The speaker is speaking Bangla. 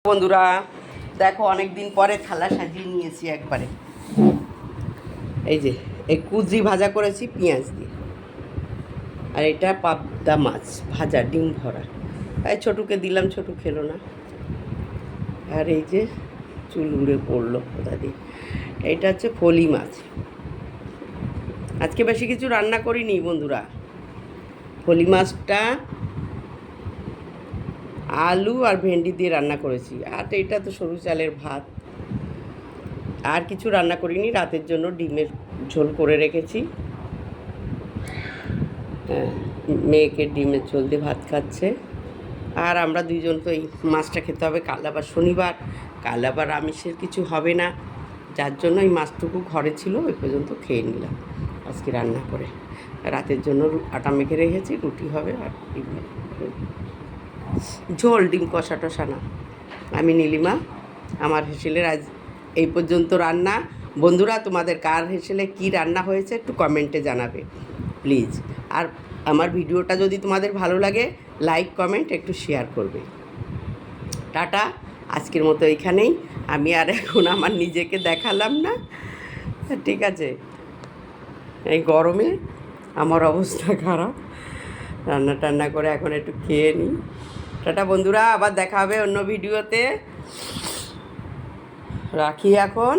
বন্ধুরা দেখো অনেক দিন পরে থালা সাজিয়ে নিয়েছি একবারে। এই যে এই কুঁদরি ভাজা করেছি পেঁয়াজ দিয়ে, আর এটা পাবদা মাছ ভাজা ডিম ভরা। এই ছোটুকে দিলাম, ছোটু খেলো না। আর এই যে চুল উড়ে পড়লো কোথা দিয়ে, এইটা হচ্ছে ফলি মাছ। আজকে বেশি কিছু রান্না করিনি বন্ধুরা। ফলি মাছটা আলু আর ভেন্ডি দিয়ে রান্না করেছি, আর এটা তো সরু চালের ভাত। আর কিছু রান্না করিনি, রাতের জন্য ডিমের ঝোল করে রেখেছি। হ্যাঁ, মেয়েকে ডিমের ঝোল দিয়ে ভাত খাচ্ছে, আর আমরা দুইজন তো এই মাছটা খেতে হবে। কাল আবার শনিবার, কাল আবার আমিষের কিছু হবে না, যার জন্য এই মাছটুকু ঘরে ছিল ওই পর্যন্ত খেয়ে নিলাম আজকে রান্না করে। রাতের জন্য আটা মেখে রেখেছি, রুটি হবে আর ডিমের ঝোল, ডিম কষা টষা না। আমি নীলিমা, আমার হেসেলের আজ এই পর্যন্ত রান্না। বন্ধুরা তোমাদের কার হেসেলে কী রান্না হয়েছে একটু কমেন্টে জানাবে প্লিজ। আর আমার ভিডিওটা যদি তোমাদের ভালো লাগে লাইক কমেন্ট একটু শেয়ার করবে। টাটা, আজকের মতো এইখানেই। আমি আর এখন আমার নিজেকে দেখালাম না, ঠিক আছে? এই গরমে আমার অবস্থা খারাপ, রান্না টান্না করে এখন একটু খেয়ে নিই। টাটা বন্ধুরা, আবার দেখা হবে অন্য ভিডিওতে। রাখি এখন।